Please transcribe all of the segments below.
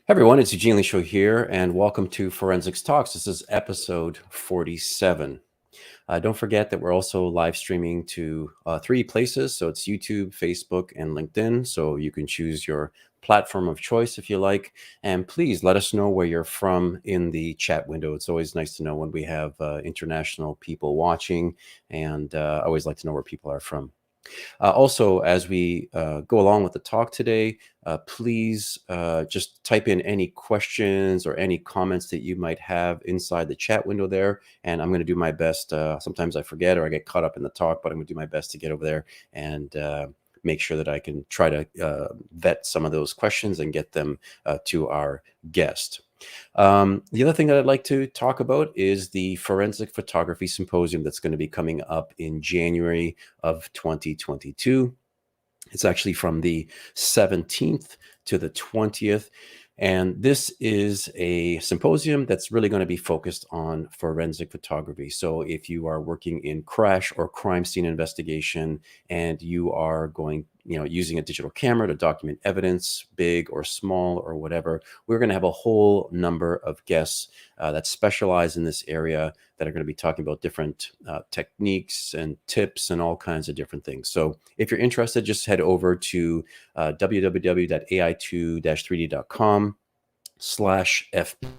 Everyone, it's Eugene Lee Show here, and welcome to Forensics Talks. This is episode 47. Don't forget that we're also live streaming to three places. So it's YouTube, Facebook, and LinkedIn. So you can choose your platform of choice if you like. And please let us know where you're from in the chat window. It's always nice to know when we have international people watching, and I always like to know where people are from. Also, as we go along with the talk today, please just type in any questions or any comments that you might have inside the chat window there. And I'm going to do my best. Sometimes I forget or I get caught up in the talk, but I'm going to do my best to get over there and make sure that I can try to vet some of those questions and get them to our guest. The other thing that I'd like to talk about is the Forensic Photography Symposium that's going to be coming up in January of 2022. It's actually from the 17th to the 20th. And this is a symposium that's really going to be focused on forensic photography. So if you are working in crash or crime scene investigation and you are using a digital camera to document evidence, big or small or whatever, we're going to have a whole number of guests that specialize in this area that are going to be talking about different techniques and tips and all kinds of different things. So if you're interested, just head over to www.ai2-3d.com/FP.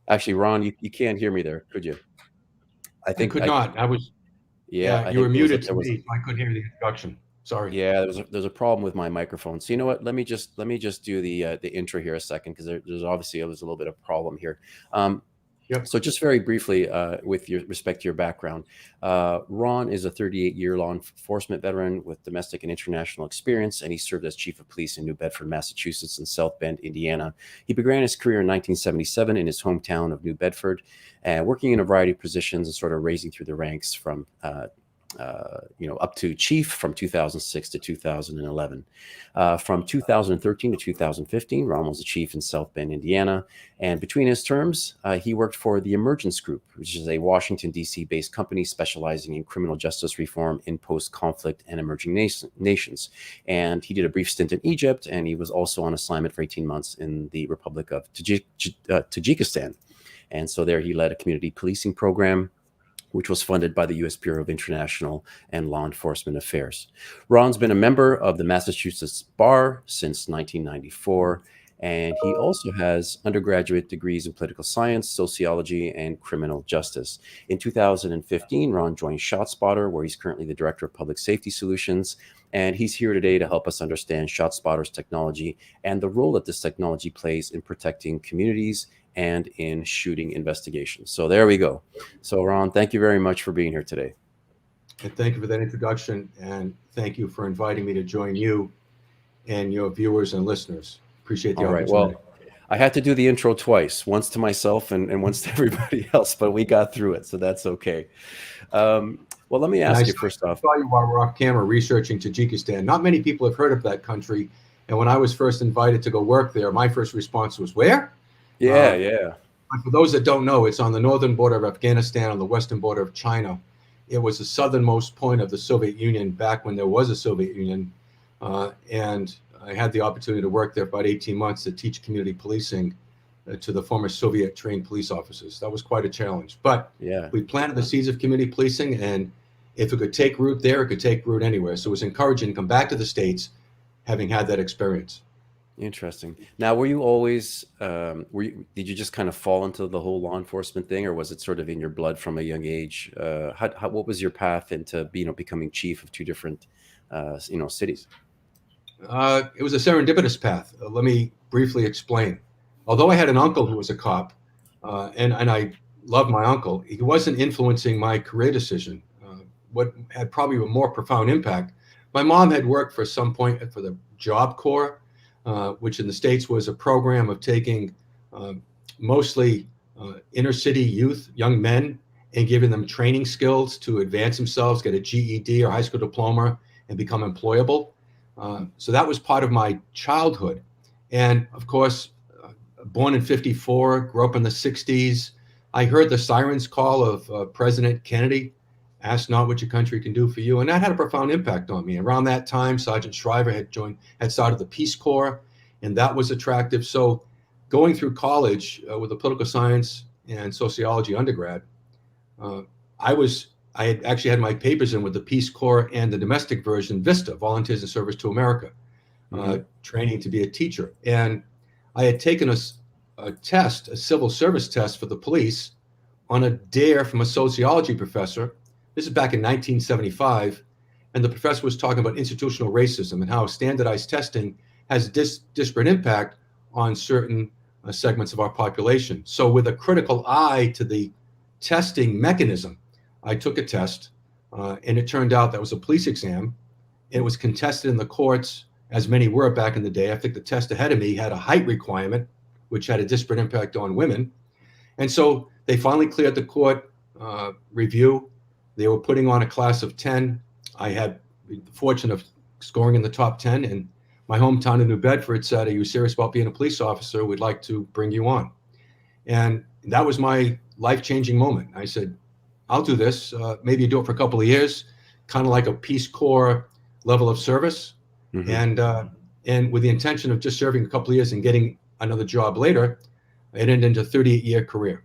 Actually, Ron, you can't hear me there, could you? I I could not. Yeah, I You were think muted to me, so I couldn't hear the introduction. Sorry. Yeah, there's a problem with my microphone. So you know what? Let me just do the intro here a second because there's obviously a little bit of problem here. Yep. So just very briefly, with your respect to your background, Ron is a 38-year law enforcement veteran with domestic and international experience, and he served as chief of police in New Bedford, Massachusetts, and South Bend, Indiana. He began his career in 1977 in his hometown of New Bedford, working in a variety of positions and sort of raising through the ranks from up to chief from 2006 to 2011. From 2013 to 2015, Ron was the chief in South Bend, Indiana. And between his terms, he worked for the Emergence Group, which is a Washington, D.C. based company specializing in criminal justice reform in post-conflict and emerging nations. And he did a brief stint in Egypt, and he was also on assignment for 18 months in the Republic of Tajikistan. And so there he led a community policing program, which was funded by the U.S. Bureau of International and Law Enforcement Affairs. Ron's been a member of the Massachusetts Bar since 1994, And he also has undergraduate degrees in political science, sociology, and criminal justice. In 2015, Ron joined ShotSpotter, where he's currently the director of public safety solutions. And he's here today to help us understand ShotSpotter's technology and the role that this technology plays in protecting communities and in shooting investigations. So there we go. So Ron, thank you very much for being here today. And thank you for that introduction, and thank you for inviting me to join you and your viewers and listeners. Appreciate the All right. opportunity. Well, I had to do the intro twice, once to myself and once to everybody else, but we got through it, so that's okay. Well, let me ask you first off. I saw you while we're off camera researching Tajikistan. Not many people have heard of that country, and when I was first invited to go work there, my first response was, "Where?" Yeah. But for those that don't know, it's on the northern border of Afghanistan, on the western border of China. It was the southernmost point of the Soviet Union back when there was a Soviet Union, and I had the opportunity to work there for about 18 months to teach community policing to the former Soviet trained police officers. That was quite a challenge, but Yeah. we planted the seeds of community policing, and if it could take root there, it could take root anywhere. So it was encouraging to come back to the States having had that experience. Interesting. Now, were you always, did you just kind of fall into the whole law enforcement thing, or was it sort of in your blood from a young age? What was your path into, becoming chief of two different, cities? It was a serendipitous path. Let me briefly explain. Although I had an uncle who was a cop, and I loved my uncle, he wasn't influencing my career decision. What had probably a more profound impact, my mom had worked for some point for the Job Corps, which in the States was a program of taking mostly inner city youth, young men, and giving them training skills to advance themselves, get a GED or high school diploma, and become employable. So that was part of my childhood. And of course, born in 54, grew up in the 60s. I heard the sirens call of President Kennedy, ask not what your country can do for you. And that had a profound impact on me. Around that time, Sergeant Shriver had started the Peace Corps, and that was attractive. So going through college with a political science and sociology undergrad, I had actually had my papers in with the Peace Corps and the domestic version, VISTA, Volunteers in Service to America, training to be a teacher. And I had taken a test, a civil service test for the police on a dare from a sociology professor. This is back in 1975. And the professor was talking about institutional racism and how standardized testing has disparate impact on certain segments of our population. So with a critical eye to the testing mechanism, I took a test, and it turned out that was a police exam. It was contested in the courts, as many were back in the day. I think the test ahead of me had a height requirement, which had a disparate impact on women. And so they finally cleared the court review. They were putting on a class of 10. I had the fortune of scoring in the top 10, and my hometown in New Bedford said, "Are you serious about being a police officer? We'd like to bring you on." And that was my life-changing moment. I said, "I'll do this. Maybe you do it for a couple of years, kind of like a Peace Corps level of service." And with the intention of just serving a couple of years and getting another job later, it ended into a 38-year career.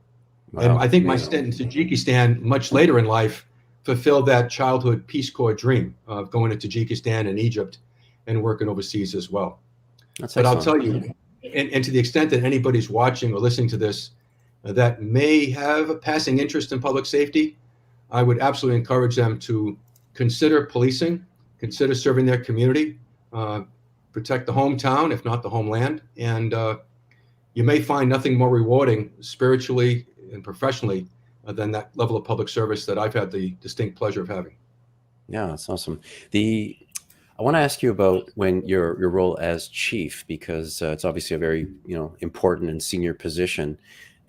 Wow, and I think my stint in Tajikistan much later in life fulfilled that childhood Peace Corps dream of going to Tajikistan and Egypt and working overseas as well. But I'll tell you, and to the extent that anybody's watching or listening to this that may have a passing interest in public safety, I would absolutely encourage them to consider policing, consider serving their community, protect the hometown, if not the homeland. And you may find nothing more rewarding spiritually and professionally than that level of public service that I've had the distinct pleasure of having. Yeah, that's awesome. I want to ask you about when your role as chief, because it's obviously a very important and senior position,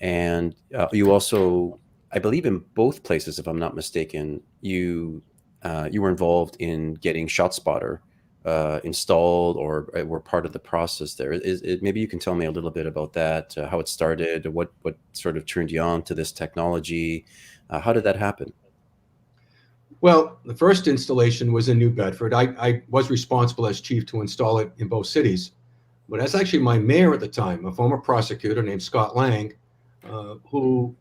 and you also, I believe, in both places, if I'm not mistaken, you were involved in getting ShotSpotter installed or were part of the process there. Maybe you can tell me a little bit about that, how it started, what sort of turned you on to this technology, how did that happen? Well, the first installation was in New Bedford. I was responsible as chief to install it in both cities, but that's actually my mayor at the time, a former prosecutor named Scott Lang, who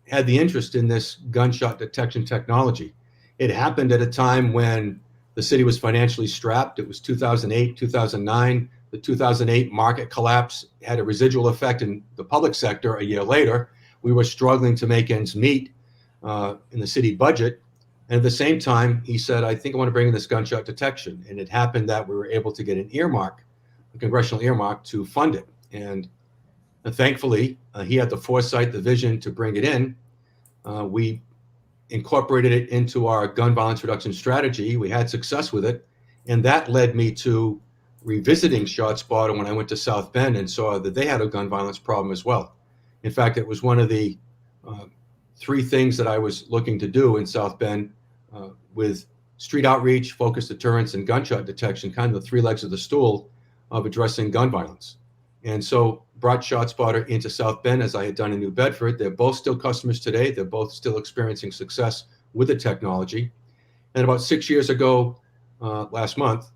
had the interest in this gunshot detection technology. It happened at a time when the city was financially strapped. It was 2008, 2009. the 2008 market collapse had a residual effect in the public sector a year later. We were struggling to make ends meet in the city budget. And at the same time, he said, I think I want to bring in this gunshot detection. And it happened that we were able to get an earmark, a congressional earmark, to fund it. And thankfully, he had the foresight, the vision to bring it in. We incorporated it into our gun violence reduction strategy. We had success with it. And that led me to revisiting ShotSpotter when I went to South Bend and saw that they had a gun violence problem as well. In fact, it was one of the three things that I was looking to do in South Bend with street outreach, focused deterrence, and gunshot detection, kind of the three legs of the stool of addressing gun violence. And so brought ShotSpotter into South Bend as I had done in New Bedford. They're both still customers today. They're both still experiencing success with the technology. And about 6 years ago, last month,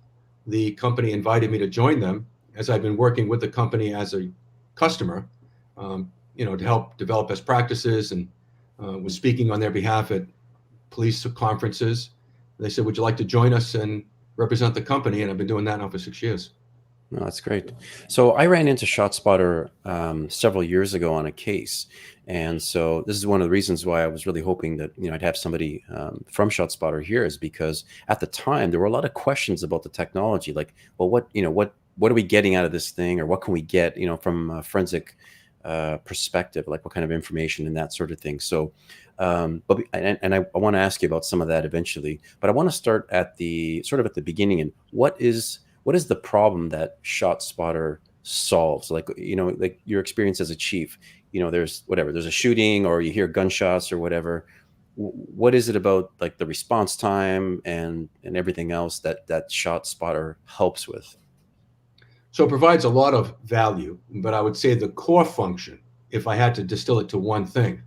the company invited me to join them as I've been working with the company as a customer, to help develop best practices, and was speaking on their behalf at police conferences. They said, would you like to join us and represent the company? And I've been doing that now for 6 years. No, that's great. So I ran into ShotSpotter several years ago on a case. And so this is one of the reasons why I was really hoping that, I'd have somebody from ShotSpotter here, is because at the time there were a lot of questions about the technology, like, well, what are we getting out of this thing, or what can we get, from a forensic perspective, like what kind of information and that sort of thing. So, I want to ask you about some of that eventually, but I want to start at the beginning. And what is the problem that ShotSpotter solves? Like your experience as a chief, there's a shooting, or you hear gunshots or whatever. What is it about, like, the response time and everything else that ShotSpotter helps with? So it provides a lot of value, but I would say the core function, if I had to distill it to one thing,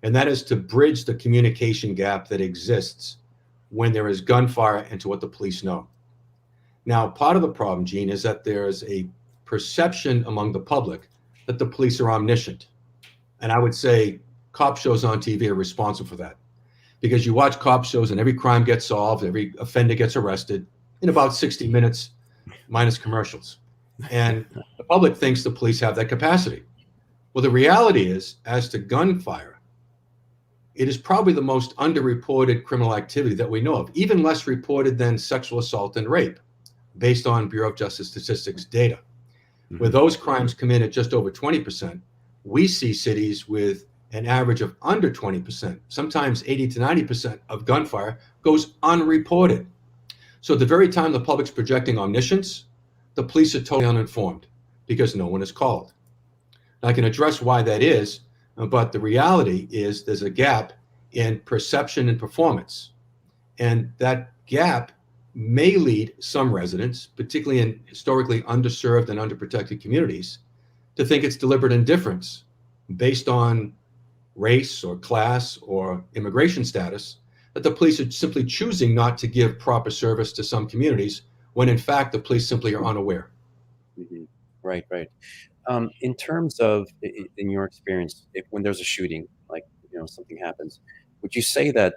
and that is to bridge the communication gap that exists when there is gunfire into what the police know. Now, part of the problem, Gene, is that there's a perception among the public that the police are omniscient. And I would say cop shows on TV are responsible for that, because you watch cop shows and every crime gets solved, every offender gets arrested in about 60 minutes, minus commercials. And the public thinks the police have that capacity. Well, the reality is, as to gunfire, it is probably the most underreported criminal activity that we know of, even less reported than sexual assault and rape, based on Bureau of Justice Statistics data. Where those crimes come in at just over 20%, we see cities with an average of under 20%. Sometimes 80 to 90% of gunfire goes unreported. So at the very time the public's projecting omniscience, the police are totally uninformed because no one is called. Now, I can address why that is, but the reality is there's a gap in perception and performance. And that gap may lead some residents, particularly in historically underserved and underprotected communities, to think it's deliberate indifference based on race or class or immigration status, that the police are simply choosing not to give proper service to some communities, when in fact the police simply are unaware. Mm-hmm. Right. In terms of, in your experience, when there's a shooting, like, something happens, would you say that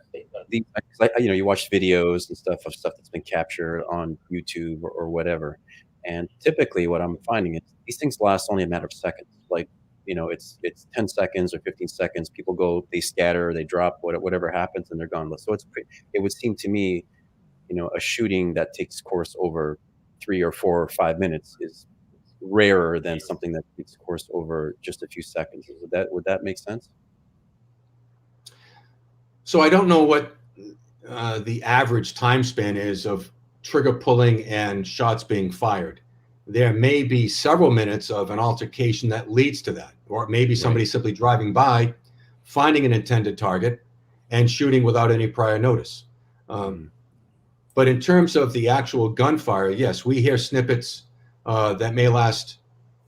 you watch videos and stuff that's been captured on YouTube or whatever, and typically what I'm finding is these things last only a matter of seconds. Like, it's 10 seconds or 15 seconds. People go, they scatter, they drop, whatever happens, and they're gone. So it would seem to me, a shooting that takes course over 3 or 4 or 5 minutes is rarer than something that takes course over just a few seconds. Would that make sense? So I don't know what the average time span is of trigger pulling and shots being fired. There may be several minutes of an altercation that leads to that, or maybe somebody simply driving by, finding an intended target, and shooting without any prior notice. But in terms of the actual gunfire, yes, we hear snippets that may last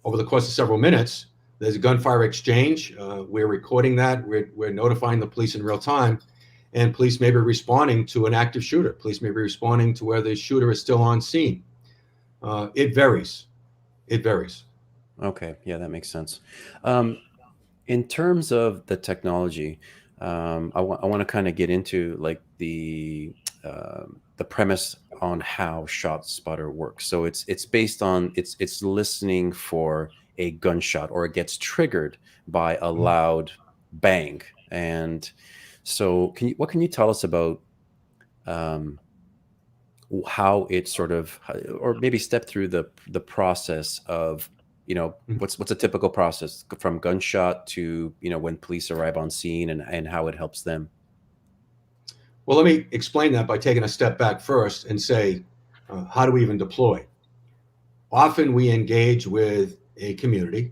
over the course of several minutes. There's a gunfire exchange. We're recording that. We're notifying the police in real time. And police may be responding to an active shooter. Police may be responding to where the shooter is still on scene. It varies. Okay, yeah, that makes sense. In terms of the technology, I want to kind of get into, like, the premise on how ShotSpotter works. So it's based on it's listening for a gunshot, or it gets triggered by a loud bang. And so what can you tell us about how it sort of, or maybe step through the process of, what's a typical process from gunshot to, when police arrive on scene, and how it helps them? Well, let me explain that by taking a step back first and say, how do we even deploy? Often we engage with a community,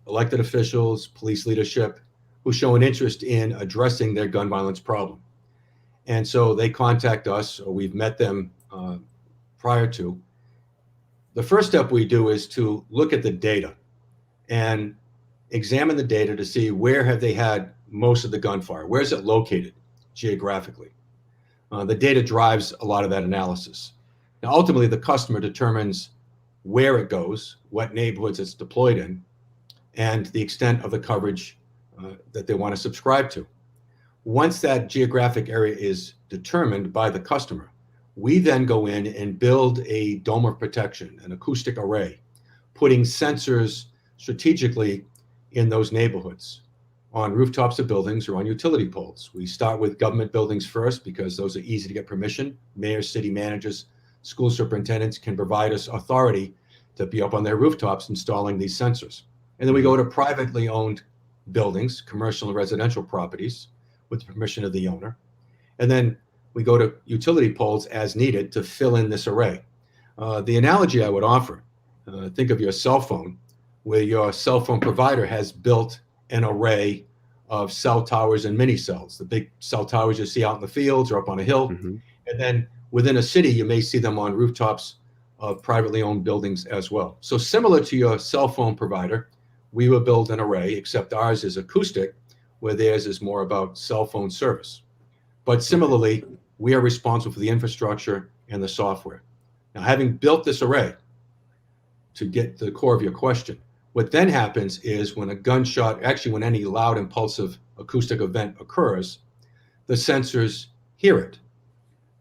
elected officials, police leadership, who show an interest in addressing their gun violence problem. And so they contact us, or we've met them prior to. The first step we do is to look at the data and examine the data to see where have they had most of the gunfire, where is it located geographically. The data drives a lot of that analysis. Now, ultimately, the customer determines where it goes, what neighborhoods it's deployed in, and the extent of the coverage that they want to subscribe to. Once that geographic area is determined by the customer, we then go in and build a dome of protection, an acoustic array, putting sensors strategically in those neighborhoods, on rooftops of buildings or on utility poles. We start with government buildings first because those are easy to get permission. Mayors, city managers, school superintendents can provide us authority to be up on their rooftops installing these sensors. And then we go to privately owned buildings, commercial and residential properties, with the permission of the owner. And then we go to utility poles as needed to fill in this array. The analogy I would offer, think of your cell phone, where your cell phone provider has built an array of cell towers and mini cells, the big cell towers you see out in the fields or up on a hill. Mm-hmm. And then within a city, you may see them on rooftops of privately owned buildings as well. So similar to your cell phone provider, we will build an array, except ours is acoustic, where theirs is more about cell phone service. But similarly, we are responsible for the infrastructure and the software. Now, having built this array, to get to the core of your question, what then happens is when a gunshot, actually when any loud, impulsive acoustic event occurs, the sensors hear it.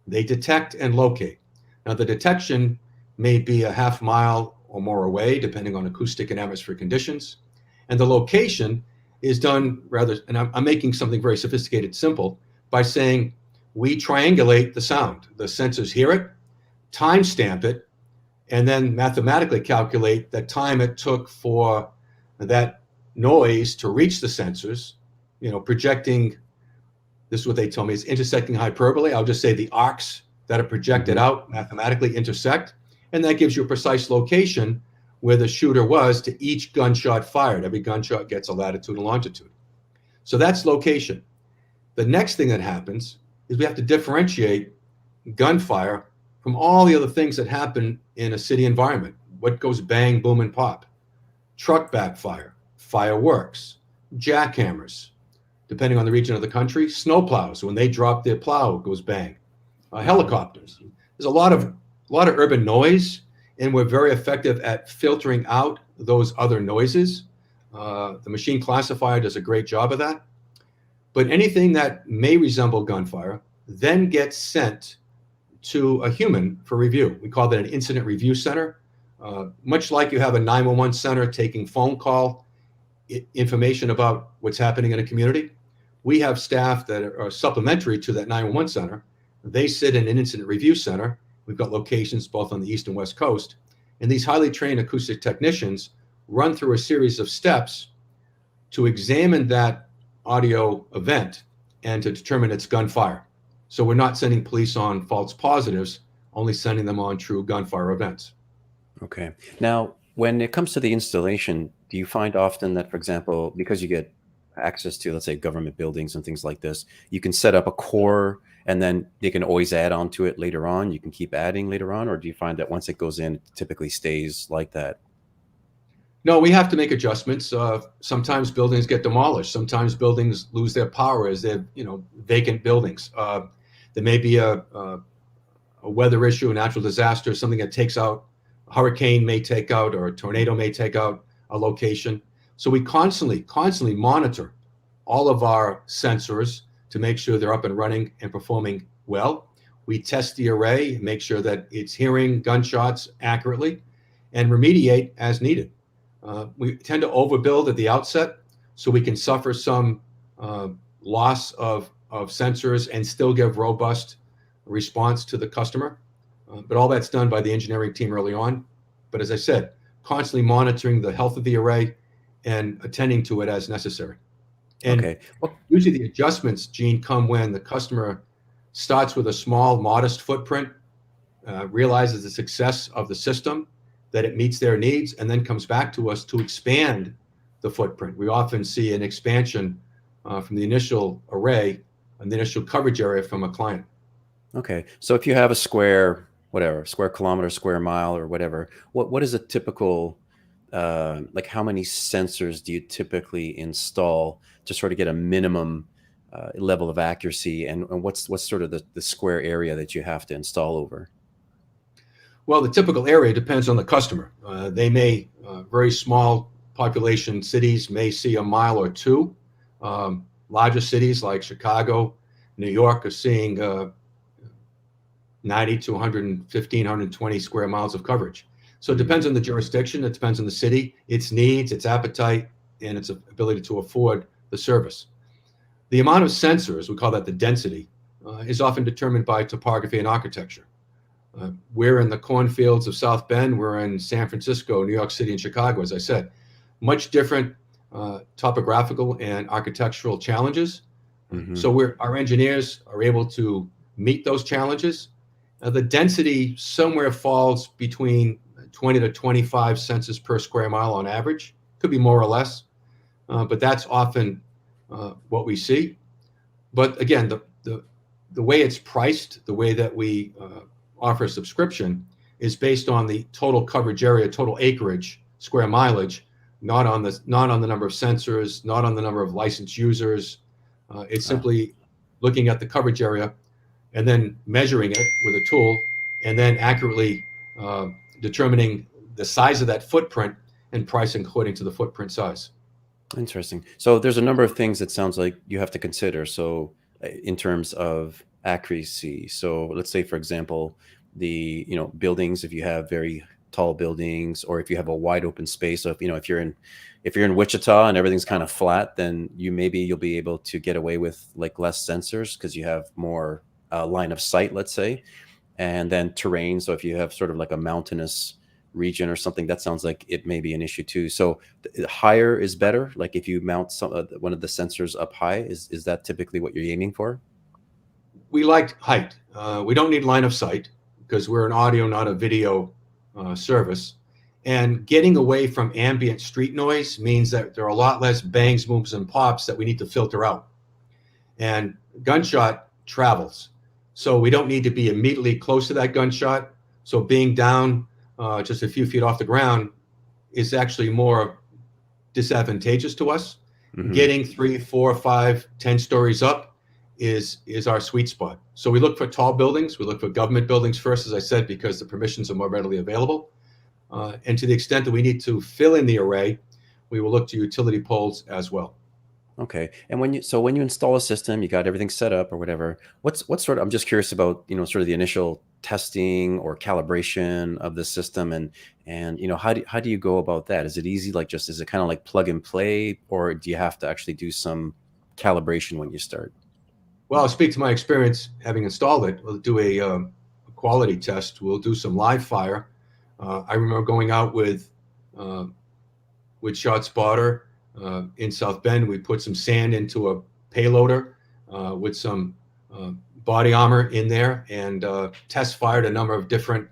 They detect and locate. Now, the detection may be a half mile or more away, depending on acoustic and atmospheric conditions. And the location is done rather, and I'm making something very sophisticated simple, by saying we triangulate the sound. The sensors hear it, timestamp it, and then mathematically calculate the time it took for that noise to reach the sensors, projecting, this is what they tell me, is intersecting hyperbole. I'll just say the arcs that are projected out mathematically intersect, and that gives you a precise location where the shooter was to each gunshot fired. Every gunshot gets a latitude and longitude. So that's location. The next thing that happens is we have to differentiate gunfire from all the other things that happen in a city environment. What goes bang, boom, and pop? Truck backfire, fireworks, jackhammers, depending on the region of the country, snowplows, when they drop their plow, it goes bang. Helicopters. There's a lot of urban noise, and we're very effective at filtering out those other noises. The machine classifier does a great job of that. But anything that may resemble gunfire then gets sent to a human for review. We call that an incident review center. Much like you have a 911 center taking phone call information about what's happening in a community, we have staff that are supplementary to that 911 center. They sit in an incident review center. We've got locations both on the East and West Coast. And these highly trained acoustic technicians run through a series of steps to examine that audio event and to determine its gunfire. So we're not sending police on false positives, only sending them on true gunfire events. Okay. Now, when it comes to the installation, do you find often that, for example, because you get access to, let's say, government buildings and things like this, you can set up a core and then they can always add on to it later on? You can keep adding later on? Or do you find that once it goes in, it typically stays like that? No, we have to make adjustments. Sometimes buildings get demolished. Sometimes buildings lose their power as they're, vacant buildings. There may be a weather issue, a natural disaster, something that takes out, a hurricane may take out, or a tornado may take out a location. So we constantly monitor all of our sensors to make sure they're up and running and performing well. We test the array, make sure that it's hearing gunshots accurately, and remediate as needed. We tend to overbuild at the outset so we can suffer some loss of sensors and still give robust response to the customer. But all that's done by the engineering team early on. But as I said, constantly monitoring the health of the array and attending to it as necessary. And Okay. Well, usually the adjustments, Gene, come when the customer starts with a small, modest footprint, realizes the success of the system, that it meets their needs, and then comes back to us to expand the footprint. We often see an expansion from the initial array and the initial coverage area from a client. okay. So if you have a square, whatever, square kilometer, square mile, or whatever, what is a typical, like how many sensors do you typically install to sort of get a minimum level of accuracy, and what's sort of the square area that you have to install over? Well, the typical area depends on the customer. They may, very small population cities may see a mile or two. Larger cities like Chicago, New York are seeing 90 to 115, 120 square miles of coverage. So it depends on the jurisdiction, it depends on the city, its needs, its appetite, and its ability to afford the service. The amount of sensors, we call that the density, is often determined by topography and architecture. We're in the cornfields of South Bend, we're in San Francisco, New York City, and Chicago, as I said. Much different topographical and architectural challenges. Mm-hmm. So our engineers are able to meet those challenges. The density somewhere falls between 20 to 25 sensors per square mile on average. Could be more or less, but that's often what we see. But again, the way it's priced, the way that we offer a subscription is based on the total coverage area, total acreage, square mileage, not on the number of sensors, not on the number of licensed users. It's simply looking at the coverage area and then measuring it with a tool, and then accurately determining the size of that footprint and pricing according to the footprint size. Interesting. So there's a number of things that sounds like you have to consider. So in terms of accuracy, so let's say, for example, the buildings, if you have very tall buildings, or if you have a wide open space. So if you're in Wichita and everything's kind of flat, then you'll be able to get away with like less sensors because you have more line of sight, let's say. And then terrain, so if you have sort of like a mountainous region or something, that sounds like it may be an issue too. So higher is better. Like if you mount one of the sensors up high, is that typically what you're aiming for? We like height. We don't need line of sight because we're an audio, not a video service. And getting away from ambient street noise means that there are a lot less bangs, booms, and pops that we need to filter out. And gunshot travels. So we don't need to be immediately close to that gunshot. So being down just a few feet off the ground is actually more disadvantageous to us. Mm-hmm. Getting 3, 4, 5, 10 stories up is our sweet spot. So we look for tall buildings. We look for government buildings first, as I said, because the permissions are more readily available. And to the extent that we need to fill in the array, we will look to utility poles as well. Okay. And when you install a system, you got everything set up or whatever, what's sort of, I'm just curious about, sort of the initial testing or calibration of the system, and how do you go about that? Is it easy? Is it kind of like plug and play, or do you have to actually do some calibration when you start? Well, I'll speak to my experience having installed it. We'll do a quality test. We'll do some live fire. I remember going out with ShotSpotter in South Bend. We put some sand into a payloader with some body armor in there, and test fired a number of different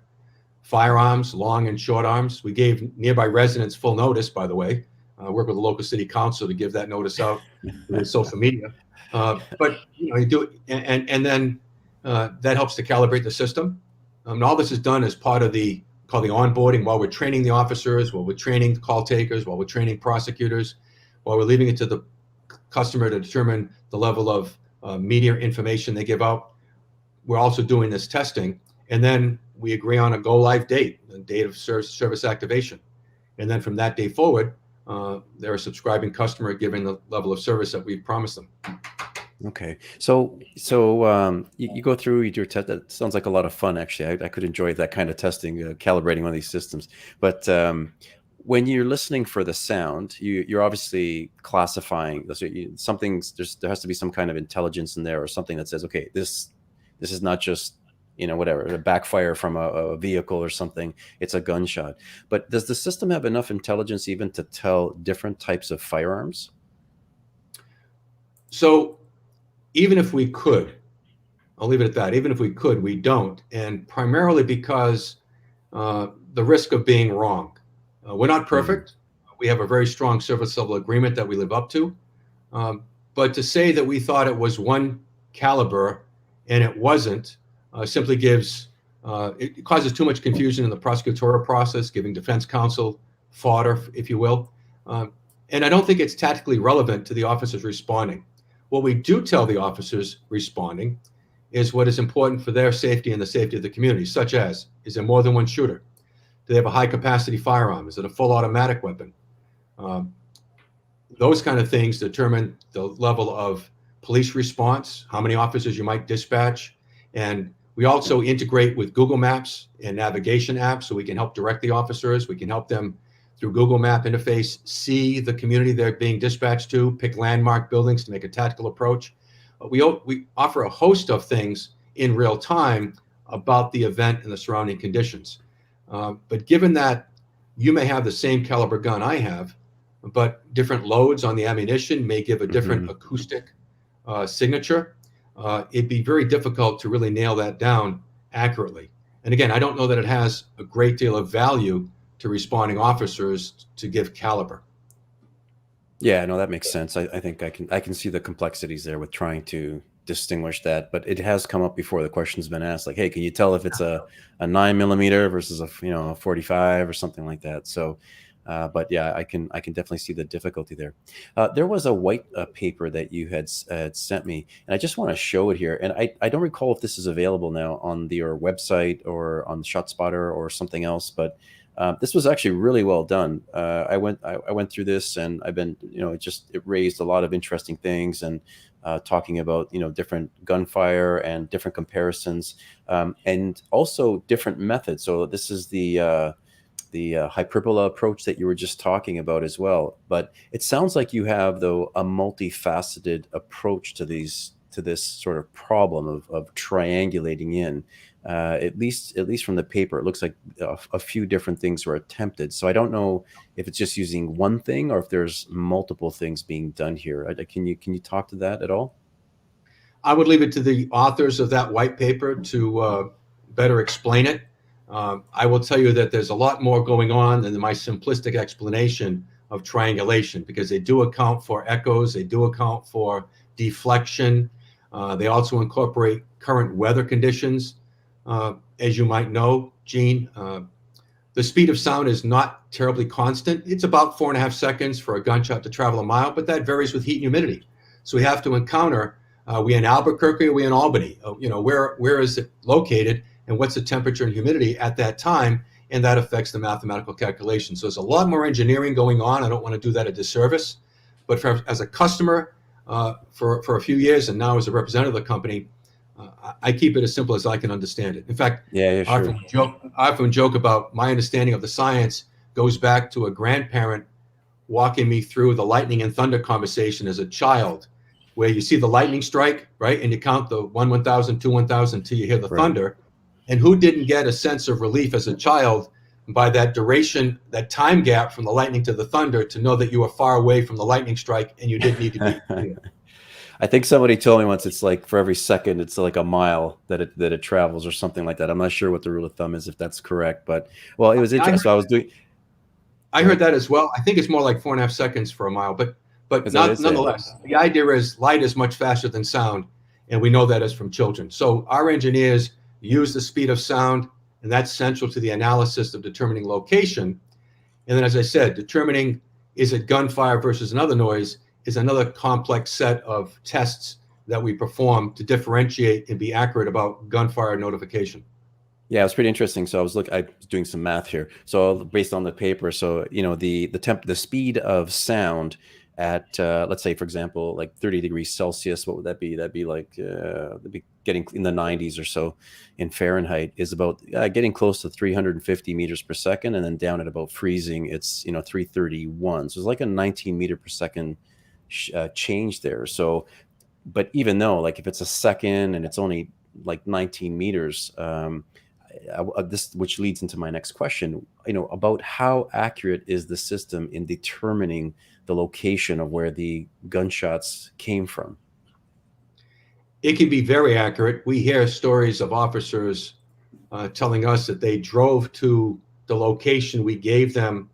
firearms, long and short arms. We gave nearby residents full notice, by the way. Work with the local city council to give that notice out through social media. But you do it, and then that helps to calibrate the system. And all this is done as part of the onboarding, while we're training the officers, while we're training call takers, while we're training prosecutors, while we're leaving it to the customer to determine the level of media information they give out. We're also doing this testing, and then we agree on a go live date, a date of service activation. And then from that day forward, they're a subscribing customer, given the level of service that we've promised them. Okay. You go through, you do a test. That sounds like a lot of fun, actually. I could enjoy that kind of testing, calibrating one of these systems. But when you're listening for the sound, you're obviously classifying. So there has to be some kind of intelligence in there, or something that says, okay, this is not just, whatever, a backfire from a vehicle or something. It's a gunshot. But does the system have enough intelligence even to tell different types of firearms? So even if we could, I'll leave it at that. Even if we could, we don't, and primarily because the risk of being wrong. We're not Hmm. perfect. We have a very strong service level agreement that we live up to. But to say that we thought it was one caliber and it wasn't simply it causes too much confusion in the prosecutorial process, giving defense counsel fodder, if you will. And I don't think it's tactically relevant to the officers responding. What we do tell the officers responding is what is important for their safety and the safety of the community, such as, is there more than one shooter? Do they have a high capacity firearm? Is it a full automatic weapon? Um, those kind of things determine the level of police response, how many officers you might dispatch. And we also integrate with Google Maps and navigation apps so we can help direct the officers. We can help them through Google Map interface see the community they're being dispatched to, pick landmark buildings to make a tactical approach. We offer a host of things in real time about the event and the surrounding conditions. But given that you may have the same caliber gun I have, but different loads on the ammunition may give a different Hmm. acoustic signature. It'd be very difficult to really nail that down accurately. And again, I don't know that it has a great deal of value to responding officers to give caliber. Yeah, no, that makes sense. I think I can see the complexities there with trying to distinguish that. But it has come up before. The question's been asked, like, hey, can you tell if it's a 9 millimeter versus a 45 or something like that? So, but yeah, I can definitely see the difficulty there. There was a white paper that you had sent me, and I just want to show it here. And I don't recall if this is available now on your website or on ShotSpotter or something else, but this was actually really well done. I went through this, and I've been, it raised a lot of interesting things, and talking about, different gunfire and different comparisons, and also different methods. So this is the hyperbola approach that you were just talking about as well. But it sounds like you have, though, a multifaceted approach to this sort of problem of triangulating in. At least from the paper, it looks like a few different things were attempted. So I don't know if it's just using one thing or if there's multiple things being done here. Can you talk to that at all? I would leave it to the authors of that white paper to better explain it. I will tell you that there's a lot more going on than my simplistic explanation of triangulation, because they do account for echoes, they do account for deflection. They also incorporate current weather conditions. As you might know, Gene, the speed of sound is not terribly constant. It's about 4.5 seconds for a gunshot to travel a mile, but that varies with heat and humidity. So we have to encounter, we in Albuquerque, or we in Albany? Where is it located, and what's the temperature and humidity at that time? And that affects the mathematical calculation. So there's a lot more engineering going on. I don't want to do that a disservice. But as a customer for a few years, and now as a representative of the company, I keep it as simple as I can understand it. In fact, Yeah, yeah, I sure. often joke about my understanding of the science goes back to a grandparent walking me through the lightning and thunder conversation as a child, where you see the lightning strike, right? And you count the 1,000, 2, 1,000 until you hear the Right. thunder. And who didn't get a sense of relief as a child by that duration, that time gap from the lightning to the thunder, to know that you were far away from the lightning strike and you didn't need to be near? I think somebody told me once it's like for every second it's like a mile that it travels or something like that. I'm not sure what the rule of thumb is, if that's correct, but well, it was I interesting. So I was doing. I Go heard ahead. that as well. I think it's more like 4.5 seconds for a mile, but Is that what it not is? Yeah. nonetheless. The idea is light is much faster than sound, and we know that is from children. So our engineers use the speed of sound, and that's central to the analysis of determining location. And then, as I said, determining is it gunfire versus another noise is another complex set of tests that we perform to differentiate and be accurate about gunfire notification. Yeah, it was pretty interesting. So I was doing some math here. So based on the paper, so the speed of sound at let's say, for example, like 30 degrees Celsius. What would that be? That'd be like that'd be getting in the 90s or so in Fahrenheit, is about getting close to 350 meters per second, and then down at about freezing, it's 331. So it's like a 19 meter per second change there. So, but even though, like, if it's a second and it's only like 19 meters, this, which leads into my next question, about how accurate is the system in determining the location of where the gunshots came from? It can be very accurate. We hear stories of officers telling us that they drove to the location we gave them,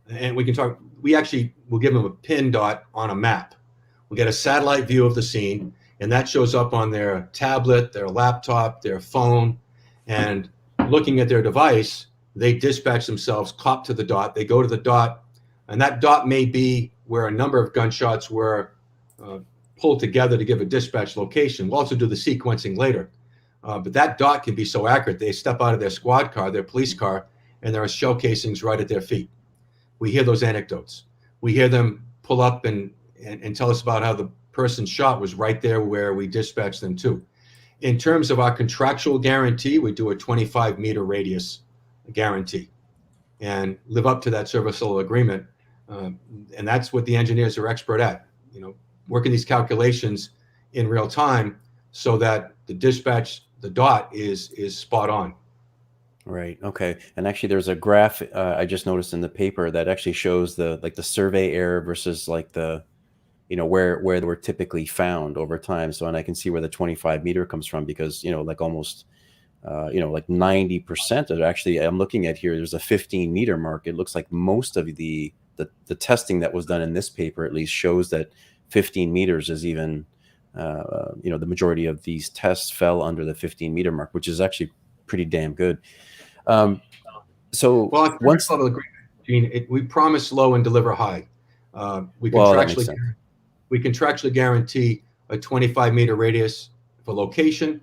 and we can talk. We actually will give them a pin dot on a map. We get a satellite view of the scene, and that shows up on their tablet, their laptop, their phone, and looking at their device, they dispatch themselves, cop to the dot. They go to the dot, and that dot may be where a number of gunshots were pulled together to give a dispatch location. We'll also do the sequencing later. But that dot can be so accurate, they step out of their squad car, their police car, and there are shell casings right at their feet. We hear those anecdotes. We hear them pull up and tell us about how the person shot was right there where we dispatched them to. In terms of our contractual guarantee, we do a 25-meter radius guarantee and live up to that serviceable agreement. And that's what the engineers are expert at, working these calculations in real time so that the dispatch, the dot is spot on. Right. Okay. And actually, there's a graph I just noticed in the paper that actually shows the survey error versus like the where they were typically found over time. So, and I can see where the 25 meter comes from, because like almost like 90% of, actually, I'm looking at here, there's a 15 meter mark. It looks like most of the testing that was done in this paper at least shows that 15 meters is even the majority of these tests fell under the 15 meter mark, which is actually pretty damn good. So, well, once level agreement, Gene, we promise low and deliver high. We contractually guarantee a 25-meter radius for location, and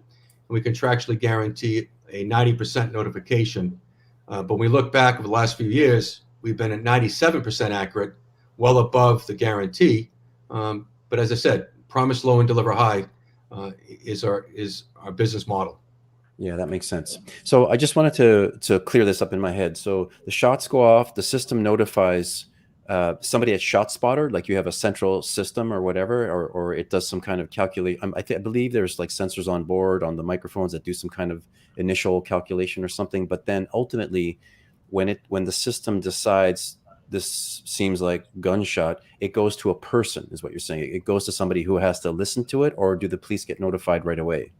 we contractually guarantee a 90% notification. But when we look back over the last few years, we've been at 97% accurate, well above the guarantee. But as I said, promise low and deliver high is our business model. Yeah, that makes sense. So I just wanted to clear this up in my head. So the shots go off, the system notifies somebody at ShotSpotter, like you have a central system or whatever, or it does some kind of calculate. I believe there's like sensors on board on the microphones that do some kind of initial calculation or something. But then ultimately, when the system decides this seems like gunshot, it goes to a person, is what you're saying. It goes to somebody who has to listen to it, or do the police get notified right away?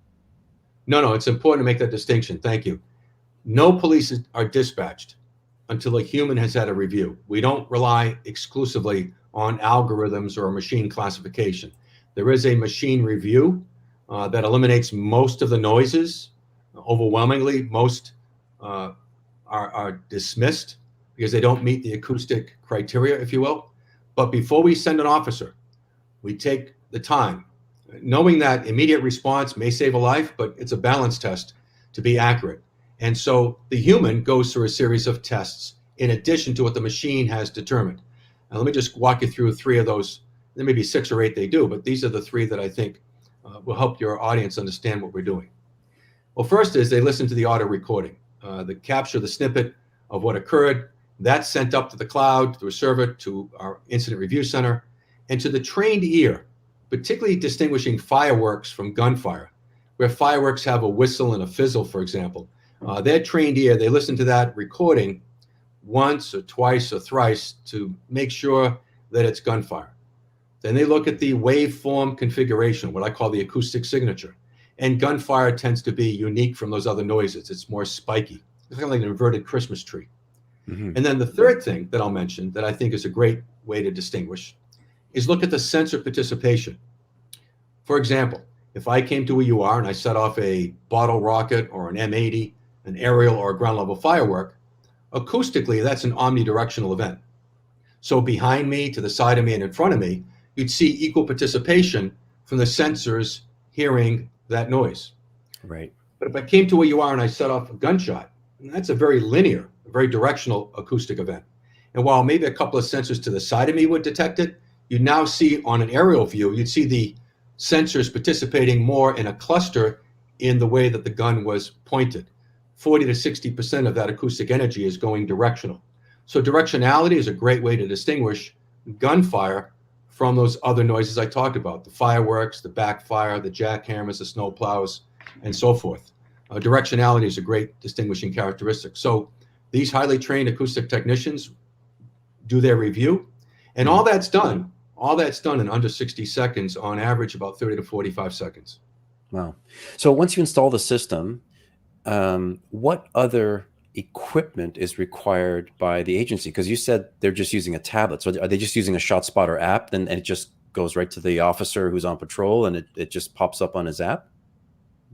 No, it's important to make that distinction. Thank you. No police are dispatched until a human has had a review. We don't rely exclusively on algorithms or machine classification. There is a machine review that eliminates most of the noises. Overwhelmingly, most are dismissed because they don't meet the acoustic criteria, if you will. But before we send an officer, we take the time, knowing that immediate response may save a life, but it's a balance test to be accurate. And so the human goes through a series of tests in addition to what the machine has determined. Now, let me just walk you through three of those. There may be 6 or 8 they do, but these are the 3 that I think will help your audience understand what we're doing. Well, first is they listen to the audio recording. They capture the snippet of what occurred. That's sent up to the cloud, to a server, to our incident review center, and to the trained ear, particularly distinguishing fireworks from gunfire, where fireworks have a whistle and a fizzle, for example. Their trained ear, they listen to that recording once or twice or thrice to make sure that it's gunfire. Then they look at the waveform configuration, what I call the acoustic signature. And gunfire tends to be unique from those other noises. It's more spiky. It's kind of like an inverted Christmas tree. Mm-hmm. And then the third thing that I'll mention that I think is a great way to distinguish is look at the sensor participation. For example, if I came to where you are and I set off a bottle rocket or an M80, an aerial or a ground level firework, acoustically, that's an omnidirectional event. So behind me, to the side of me, and in front of me, you'd see equal participation from the sensors hearing that noise. Right. But if I came to where you are and I set off a gunshot, that's a very linear, a very directional acoustic event. And while maybe a couple of sensors to the side of me would detect it, you now see on an aerial view, you'd see the sensors participating more in a cluster in the way that the gun was pointed. 40 to 60% of that acoustic energy is going directional. So directionality is a great way to distinguish gunfire from those other noises I talked about, the fireworks, the backfire, the jackhammers, the snowplows, and so forth. Directionality is a great distinguishing characteristic. So these highly trained acoustic technicians do their review, and all that's done in under 60 seconds, on average about 30 to 45 seconds. Wow. So once you install the system, what other equipment is required by the agency? Because you said they're just using a tablet. So are they just using a ShotSpotter app and it just goes right to the officer who's on patrol and it just pops up on his app?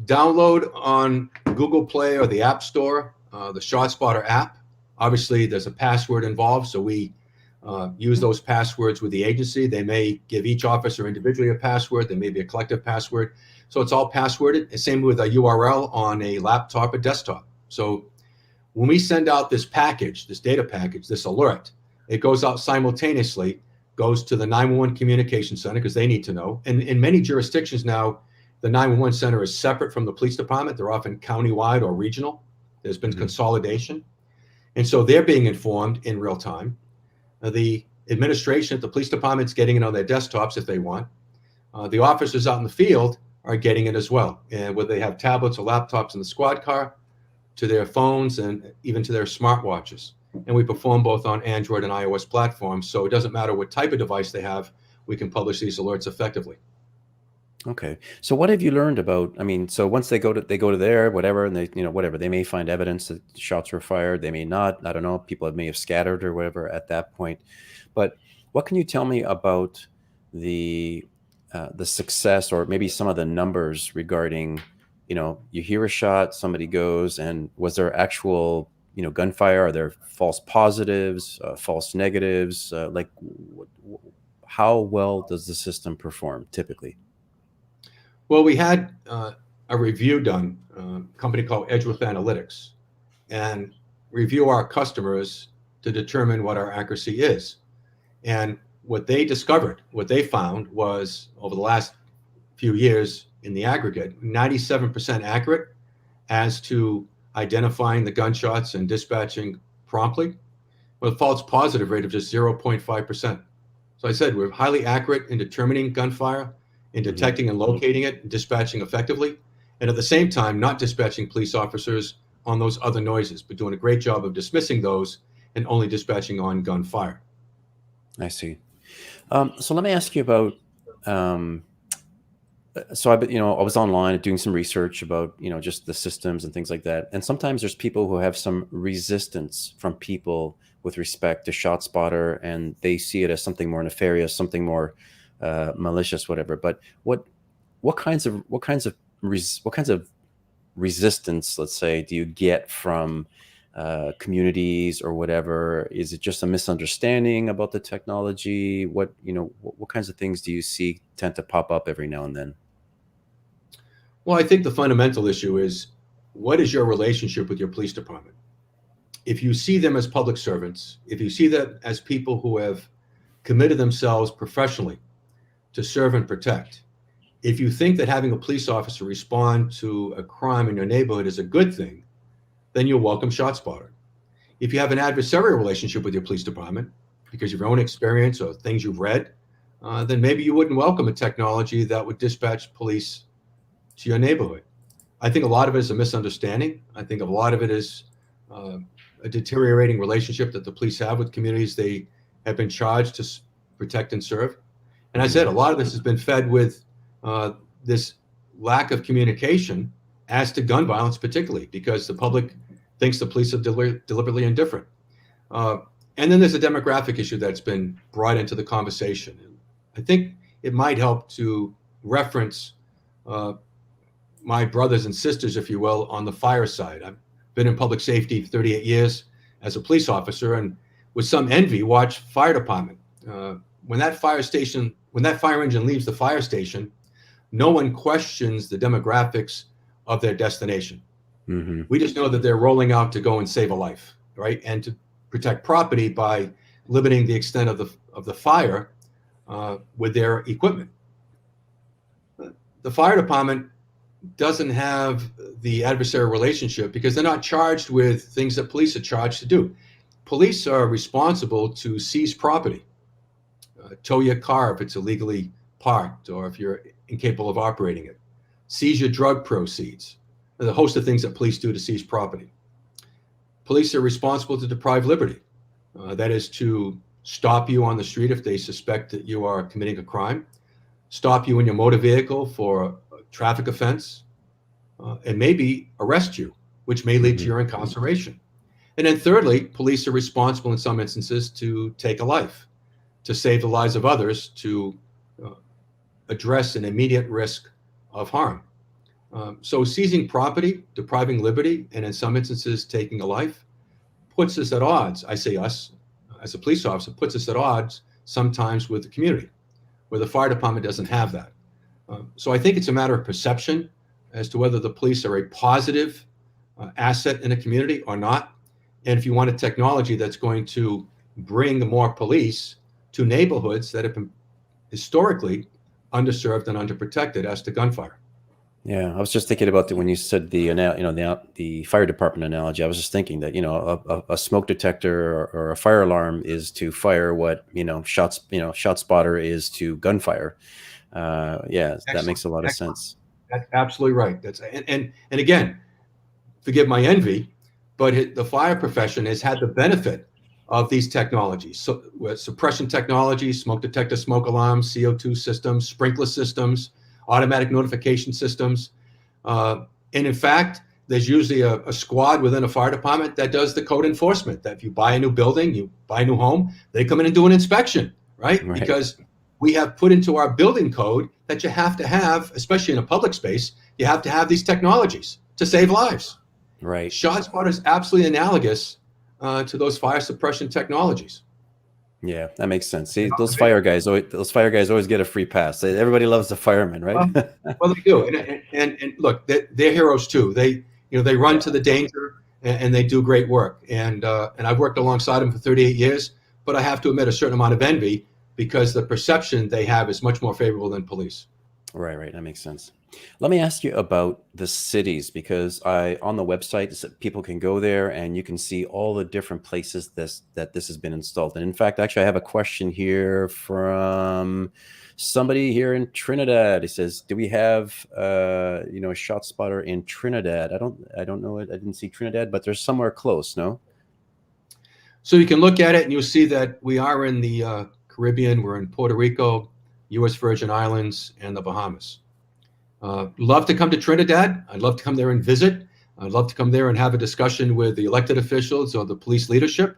Download on Google Play or the App Store the ShotSpotter app. Obviously, there's a password involved, so we use those passwords with the agency. They may give each officer individually a password. There may be a collective password. So it's all passworded. Same with a URL on a laptop or desktop. So when we send out this package, this data package, this alert, it goes out simultaneously, goes to the 911 communication center because they need to know. And in many jurisdictions now, the 911 center is separate from the police department. They're often countywide or regional. There's been consolidation. And so they're being informed in real time. The administration at the police department's getting it on their desktops if they want. The officers out in the field are getting it as well. And whether they have tablets or laptops in the squad car, to their phones, and even to their smartwatches. And we perform both on Android and iOS platforms. So it doesn't matter what type of device they have, we can publish these alerts effectively. Okay. So what have you learned about, I mean, so once they go to there, whatever, and they, whatever, they may find evidence that shots were fired. They may not, I don't know, people may have scattered or whatever at that point. But what can you tell me about the success, or maybe some of the numbers regarding, you hear a shot, somebody goes, and was there actual, gunfire? Are there false positives, false negatives? How well does the system perform typically? Well, we had a review done, a company called Edgeworth Analytics, and review our customers to determine what our accuracy is. And what they discovered, what they found was, over the last few years in the aggregate, 97% accurate as to identifying the gunshots and dispatching promptly, with a false positive rate of just 0.5%. So I said we're highly accurate in determining gunfire, in detecting and locating it, and dispatching effectively, and at the same time not dispatching police officers on those other noises, but doing a great job of dismissing those and only dispatching on gunfire. I see. So let me ask you about, so I was online doing some research about, just the systems and things like that. And sometimes there's people who have some resistance from people with respect to ShotSpotter, and they see it as something more nefarious, something more malicious, whatever. But what kinds of resistance, let's say, do you get from communities or whatever? Is it just a misunderstanding about the technology? What kinds of things do you see tend to pop up every now and then? Well, I think the fundamental issue is, what is your relationship with your police department? If you see them as public servants, if you see them as people who have committed themselves professionally to serve and protect, if you think that having a police officer respond to a crime in your neighborhood is a good thing, then you'll welcome ShotSpotter. If you have an adversarial relationship with your police department because of your own experience or things you've read, then maybe you wouldn't welcome a technology that would dispatch police to your neighborhood. I think a lot of it is a misunderstanding. I think a lot of it is a deteriorating relationship that the police have with communities they have been charged to protect and serve. And I said a lot of this has been fed with this lack of communication as to gun violence, particularly because the public thinks the police are deliberately indifferent. And then there's a demographic issue that's been brought into the conversation. And I think it might help to reference my brothers and sisters, if you will, on the fire side. I've been in public safety for 38 years as a police officer, and with some envy watch fire department. When that fire engine leaves the fire station, no one questions the demographics of their destination. Mm-hmm. We just know that they're rolling out to go and save a life, right? And to protect property by limiting the extent of the fire with their equipment. The fire department doesn't have the adversarial relationship because they're not charged with things that police are charged to do. Police are responsible to seize property, tow your car if it's illegally parked or if you're incapable of operating it, seize your drug proceeds. There's a host of things that police do to seize property. Police are responsible to deprive liberty. That is to stop you on the street if they suspect that you are committing a crime, stop you in your motor vehicle for a traffic offense, and maybe arrest you, which may lead to your incarceration. And then thirdly, police are responsible in some instances to take a life, to save the lives of others, to address an immediate risk of harm. So seizing property, depriving liberty, and in some instances taking a life puts us at odds. I say us, as a police officer, puts us at odds sometimes with the community, where the fire department doesn't have that. So I think it's a matter of perception as to whether the police are a positive asset in a community or not. And if you want a technology that's going to bring more police to neighborhoods that have been historically underserved and underprotected as to gunfire. Yeah, I was just thinking about when you said the fire department analogy. I was just thinking that a smoke detector or a fire alarm is to fire what ShotSpotter is to gunfire. Yeah, that makes a lot of sense. That's absolutely right. That's and again, forgive my envy, but the fire profession has had the benefit of these technologies. So with suppression technology, smoke detector, smoke alarms, CO2 systems, sprinkler systems, automatic notification systems. And in fact, there's usually a squad within a fire department that does the code enforcement. That if you buy a new building, you buy a new home, they come in and do an inspection, right? Because we have put into our building code that you have to have, especially in a public space, you have to have these technologies to save lives. Right. ShotSpotter is absolutely analogous to those fire suppression technologies. Yeah, that makes sense. See, those fire guys always get a free pass. Everybody loves the firemen, right? Well, they do, and look, they're heroes too. They run to the danger and they do great work. And I've worked alongside them for 38 years, but I have to admit a certain amount of envy because the perception they have is much more favorable than police. Right. That makes sense. Let me ask you about the cities, because on the website, people can go there and you can see all the different places that this has been installed. And in fact, actually, I have a question here from somebody here in Trinidad. He says, "Do we have a ShotSpotter in Trinidad?" I don't know it. I didn't see Trinidad, but there's somewhere close. No. So you can look at it and you'll see that we are in the Caribbean. We're in Puerto Rico, U.S. Virgin Islands, and the Bahamas. Love to come to Trinidad. I'd love to come there and visit. I'd love to come there and have a discussion with the elected officials or the police leadership.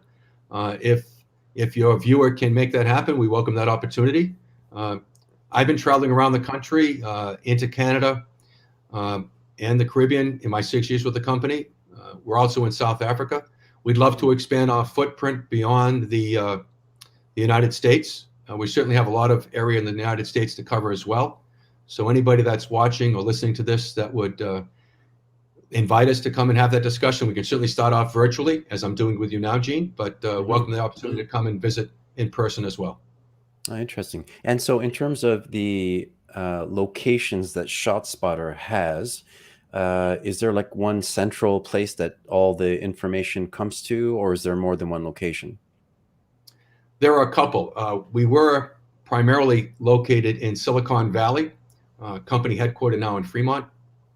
If your viewer can make that happen, we welcome that opportunity. I've been traveling around the country, into Canada and the Caribbean in my 6 years with the company. We're also in South Africa. We'd love to expand our footprint beyond the United States. We certainly have a lot of area in the United States to cover as well. So anybody that's watching or listening to this that would invite us to come and have that discussion, we can certainly start off virtually, as I'm doing with you now, Gene, but welcome the opportunity to come and visit in person as well. Oh, interesting. And so in terms of the locations that ShotSpotter has, is there like one central place that all the information comes to, or is there more than one location? There are a couple. We were primarily located in Silicon Valley, company headquartered now in Fremont.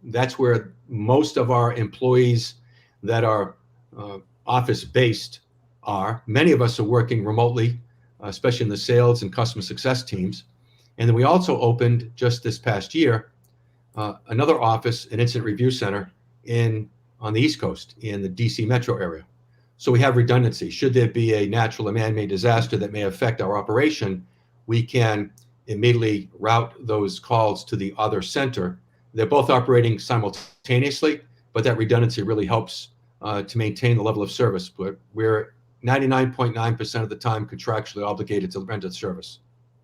That's where most of our employees that are office-based are. Many of us are working remotely, especially in the sales and customer success teams. And then we also opened just this past year another office, an incident review center on the East Coast in the DC metro area. So we have redundancy. Should there be a natural or man-made disaster that may affect our operation, we can immediately route those calls to the other center. They're both operating simultaneously, but that redundancy really helps to maintain the level of service. But we're 99.9% of the time contractually obligated to render the service.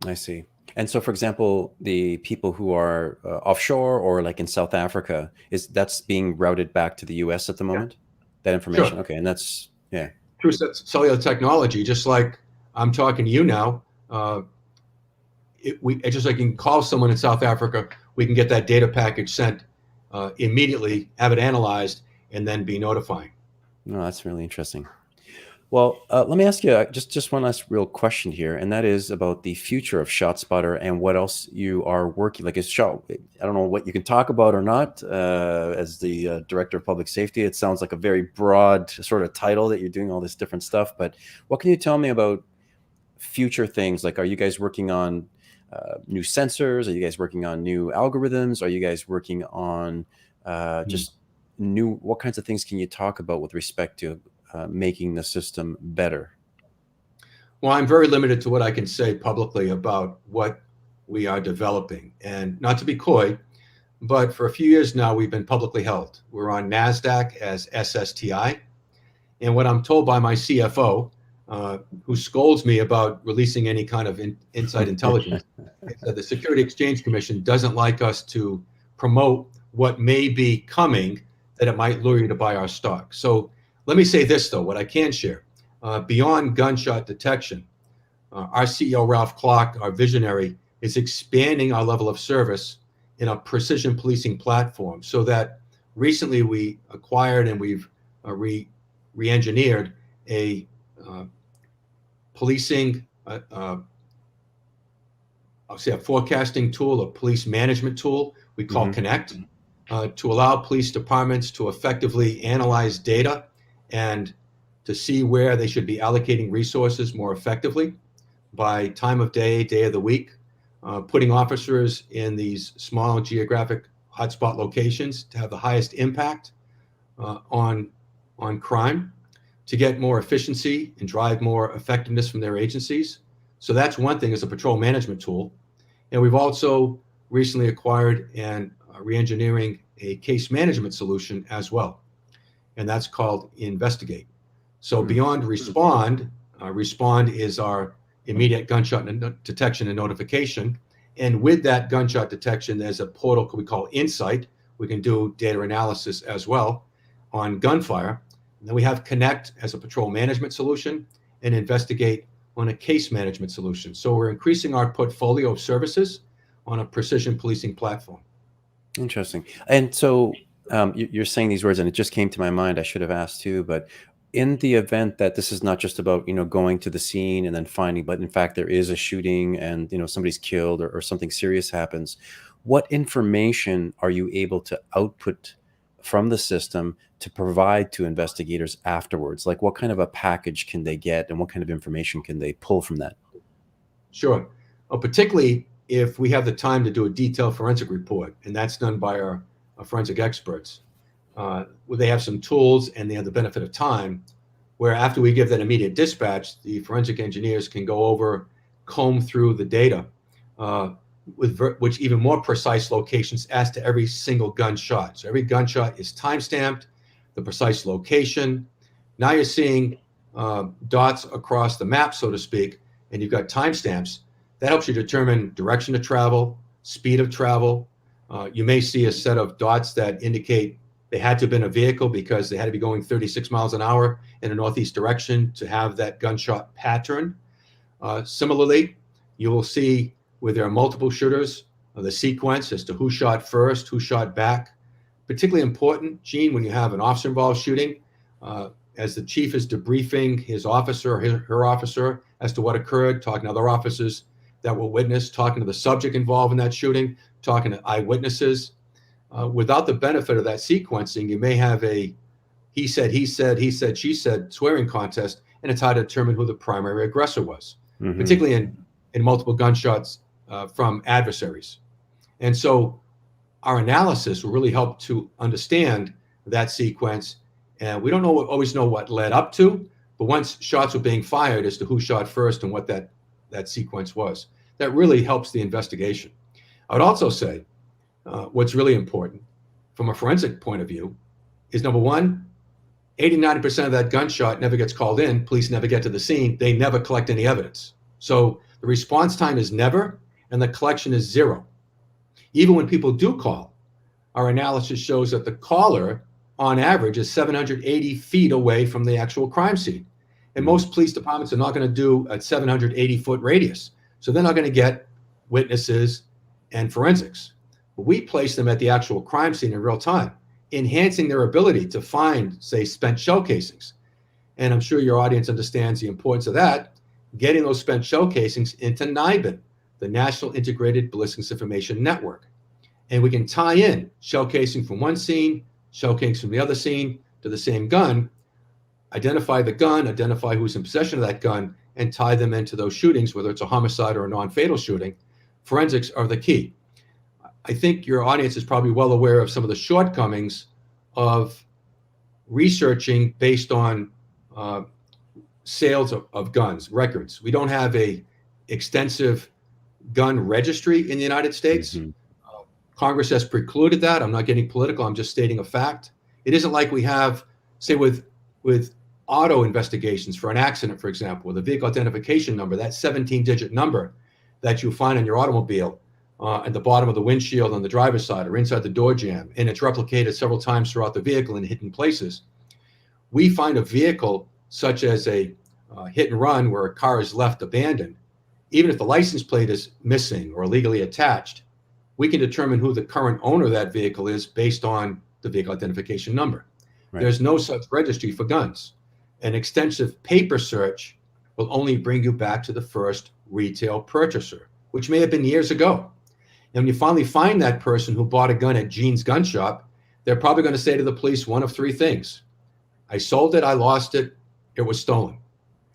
I see. And so, for example, the people who are offshore or like in South Africa, that's being routed back to the U.S. at the moment? Yeah. That information? Sure. Okay, and that's, yeah. Through cellular technology, just like I'm talking to you now, it's just like you can call someone in South Africa, we can get that data package sent immediately, have it analyzed, and then be notifying. No, that's really interesting. Well, let me ask you just one last real question here, and that is about the future of ShotSpotter and what else you are working. Like, I don't know what you can talk about or not. As the director of public safety, it sounds like a very broad sort of title that you're doing all this different stuff. But what can you tell me about future things? Like, are you guys working on new sensors? Are you guys working on new algorithms? Are you guys working on just new? What kinds of things can you talk about with respect to making the system better? Well, I'm very limited to what I can say publicly about what we are developing. And not to be coy, but for a few years now, we've been publicly held. We're on NASDAQ as SSTI. And what I'm told by my CFO, who scolds me about releasing any kind of inside intelligence, is that the Security Exchange Commission doesn't like us to promote what may be coming, that it might lure you to buy our stock. So let me say this, though, what I can share. Beyond gunshot detection, our CEO, Ralph Clark, our visionary, is expanding our level of service in a precision policing platform, so that recently we acquired and we've re-engineered a policing, I'll say a forecasting tool, a police management tool we call Connect, to allow police departments to effectively analyze data and to see where they should be allocating resources more effectively by time of day, day of the week, putting officers in these small geographic hotspot locations to have the highest impact on crime, to get more efficiency and drive more effectiveness from their agencies. So that's one thing, as a patrol management tool. And we've also recently acquired and re-engineering a case management solution as well. And that's called Investigate. So beyond Respond, Respond is our immediate gunshot detection and notification. And with that gunshot detection, there's a portal we call Insight. We can do data analysis as well on gunfire. And then we have Connect as a patrol management solution, and Investigate on a case management solution. So we're increasing our portfolio of services on a precision policing platform. Interesting. And so you're saying these words, and it just came to my mind. I should have asked too, but in the event that this is not just about, going to the scene and then finding, but in fact there is a shooting and, somebody's killed or something serious happens, what information are you able to output from the system to provide to investigators afterwards? Like, what kind of a package can they get and what kind of information can they pull from that? Sure. Particularly if we have the time to do a detailed forensic report, and that's done by our forensic experts, where they have some tools and they have the benefit of time, where after we give that immediate dispatch, the forensic engineers can go over, comb through the data with which even more precise locations as to every single gunshot. So every gunshot is time-stamped, the precise location. Now you're seeing dots across the map, so to speak, and you've got timestamps. That helps you determine direction of travel, speed of travel. You may see a set of dots that indicate they had to have been a vehicle because they had to be going 36 miles an hour in a northeast direction to have that gunshot pattern. Similarly, you will see where there are multiple shooters, the sequence as to who shot first, who shot back. Particularly important, Gene, when you have an officer-involved shooting, as the chief is debriefing his officer or her officer as to what occurred, talking to other officers that were witness, talking to the subject involved in that shooting, talking to eyewitnesses. Without the benefit of that sequencing, you may have a he said, she said swearing contest, and it's hard to determine who the primary aggressor was, particularly in multiple gunshots from adversaries. And so our analysis will really help to understand that sequence. And we don't always know what led up to, but once shots were being fired as to who shot first and what that sequence was, that really helps the investigation. I would also say what's really important from a forensic point of view is, number one, 80-90% of that gunshot never gets called in. Police never get to the scene. They never collect any evidence. So the response time is never, and the collection is zero. Even when people do call, our analysis shows that the caller, on average, is 780 feet away from the actual crime scene. And most police departments are not going to do a 780-foot radius. So they're not going to get witnesses, and forensics. We place them at the actual crime scene in real time, enhancing their ability to find, say, spent shell casings. And I'm sure your audience understands the importance of that, getting those spent shell casings into NIBIN, the National Integrated Ballistics Information Network. And we can tie in shell casing from one scene, shell casing from the other scene to the same gun, identify the gun, identify who's in possession of that gun, and tie them into those shootings, whether it's a homicide or a non-fatal shooting. Forensics are the key. I think your audience is probably well aware of some of the shortcomings of researching based on sales of guns, records. We don't have a extensive gun registry in the United States. Mm-hmm. Congress has precluded that. I'm not getting political. I'm just stating a fact. It isn't like we have, say, with auto investigations for an accident, for example, with a vehicle identification number, that 17-digit number that you find in your automobile at the bottom of the windshield on the driver's side or inside the door jamb, and it's replicated several times throughout the vehicle in hidden places. We find a vehicle such as a hit and run where a car is left abandoned, even if the license plate is missing or illegally attached, we can determine who the current owner of that vehicle is based on the vehicle identification number. Right. There's no such registry for guns. An extensive paper search will only bring you back to the first retail purchaser, which may have been years ago. And when you finally find that person who bought a gun at Gene's gun shop, they're probably going to say to the police one of three things. I sold it, I lost it, it was stolen.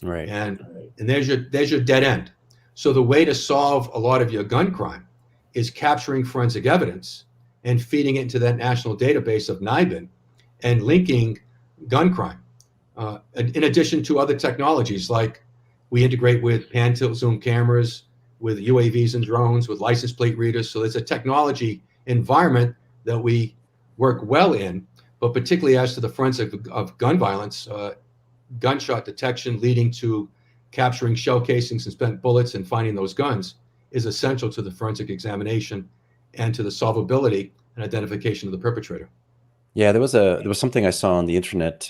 Right. And there's your dead end. So the way to solve a lot of your gun crime is capturing forensic evidence and feeding it into that national database of NIBIN and linking gun crime. In addition to other technologies, like we integrate with pan tilt zoom cameras, with UAVs and drones, with license plate readers. So there's a technology environment that we work well in, but particularly as to the forensic of gun violence, gunshot detection leading to capturing shell casings and spent bullets and finding those guns is essential to the forensic examination and to the solvability and identification of the perpetrator. Yeah, there was something I saw on the internet,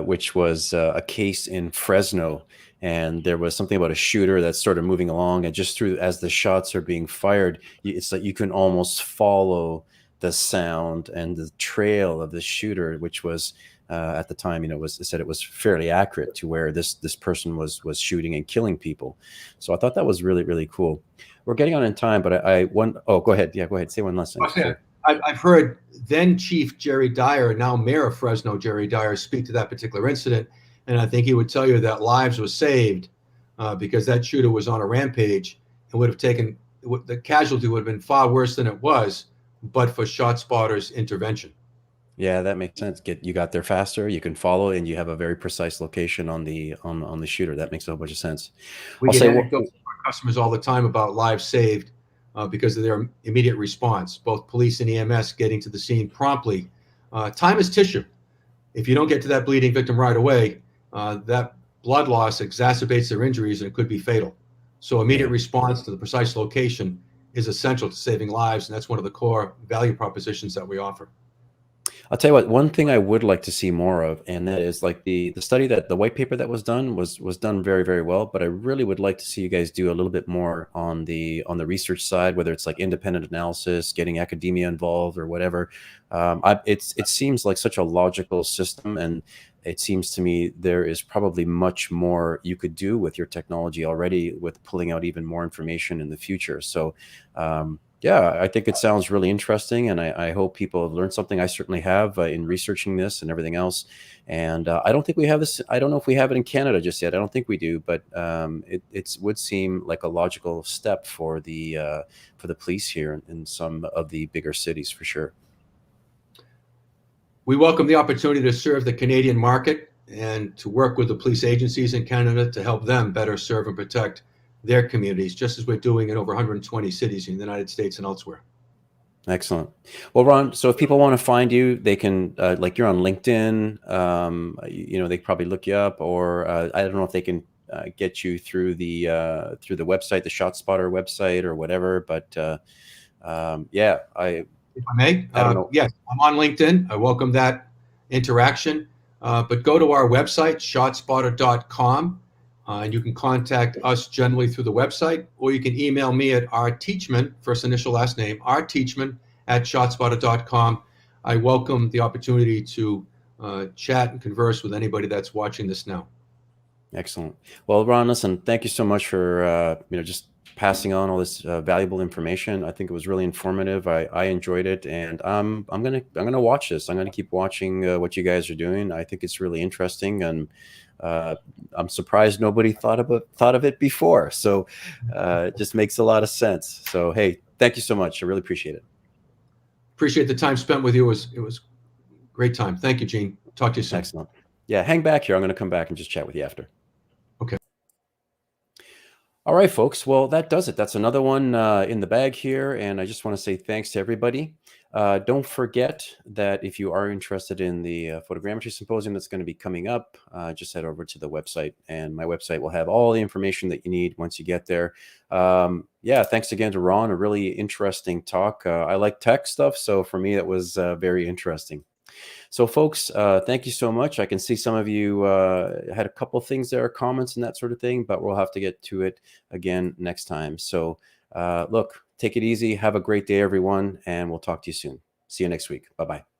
which was a case in Fresno, and there was something about a shooter that's sort of moving along, and just through as the shots are being fired, it's like you can almost follow the sound and the trail of the shooter, which was at the time, it said it was fairly accurate to where this person was shooting and killing people. So I thought that was really, really cool. We're getting on in time, but go ahead. Yeah, go ahead. Say one last thing. Okay. I've heard then Chief Jerry Dyer, now Mayor of Fresno, Jerry Dyer, speak to that particular incident. And I think he would tell you that lives were saved because that shooter was on a rampage and would have taken, the casualty would have been far worse than it was, but for ShotSpotter's intervention. Yeah, that makes sense. You got there faster, you can follow, and you have a very precise location on the shooter. That makes a whole bunch of sense. We get anecdotes from our customers all the time about lives saved because of their immediate response, both police and EMS getting to the scene promptly. Time is tissue. If you don't get to that bleeding victim right away, that blood loss exacerbates their injuries and it could be fatal. So immediate response to the precise location is essential to saving lives, and that's one of the core value propositions that we offer. I'll tell you what, one thing I would like to see more of, and that is like the study, that the white paper that was done was done very, very well, but I really would like to see you guys do a little bit more on the research side, whether it's like independent analysis, getting academia involved or whatever. It seems like such a logical system, and it seems to me there is probably much more you could do with your technology already with pulling out even more information in the future. So yeah, I think it sounds really interesting, and I hope people have learned something. I certainly have in researching this and everything else. And I don't think we have this. I don't know if we have it in Canada just yet. I don't think we do, but it would seem like a logical step for the police here in some of the bigger cities for sure. We welcome the opportunity to serve the Canadian market and to work with the police agencies in Canada to help them better serve and protect their communities, just as we're doing in over 120 cities in the United States and elsewhere. Excellent. Well, Ron, so if people want to find you, they can, like you're on LinkedIn, they can probably look you up, or I don't know if they can get you through the website, the ShotSpotter website or whatever, but yeah, if I may, yes, I'm on LinkedIn. I welcome that interaction, but go to our website, shotspotter.com. And you can contact us generally through the website, or you can email me at rteachman, first initial last name, rteachman @shotspotter.com. I welcome the opportunity to chat and converse with anybody that's watching this now. Excellent. Well, Ron, listen, thank you so much for just passing on all this valuable information. I think it was really informative. I enjoyed it, and I'm gonna watch this. I'm gonna keep watching what you guys are doing. I think it's really interesting, and I'm surprised nobody thought of it before. So it just makes a lot of sense. So hey, thank you so much. I really appreciate it. Appreciate the time spent with you. It was great time. Thank you, Gene. Talk to you soon. Excellent. Yeah, hang back here. I'm going to come back and just chat with you after. Okay. All right, folks. Well, that does it. That's another one in the bag here. And I just want to say thanks to everybody. Don't forget that if you are interested in the photogrammetry symposium that's going to be coming up, just head over to the website, and my website will have all the information that you need once you get there. Yeah, thanks again to Ron. A really interesting talk. I like tech stuff, so for me, it was very interesting. So folks, thank you so much. I can see some of you had a couple of things there, comments and that sort of thing, but we'll have to get to it again next time. So look, take it easy. Have a great day, everyone, and we'll talk to you soon. See you next week. Bye-bye.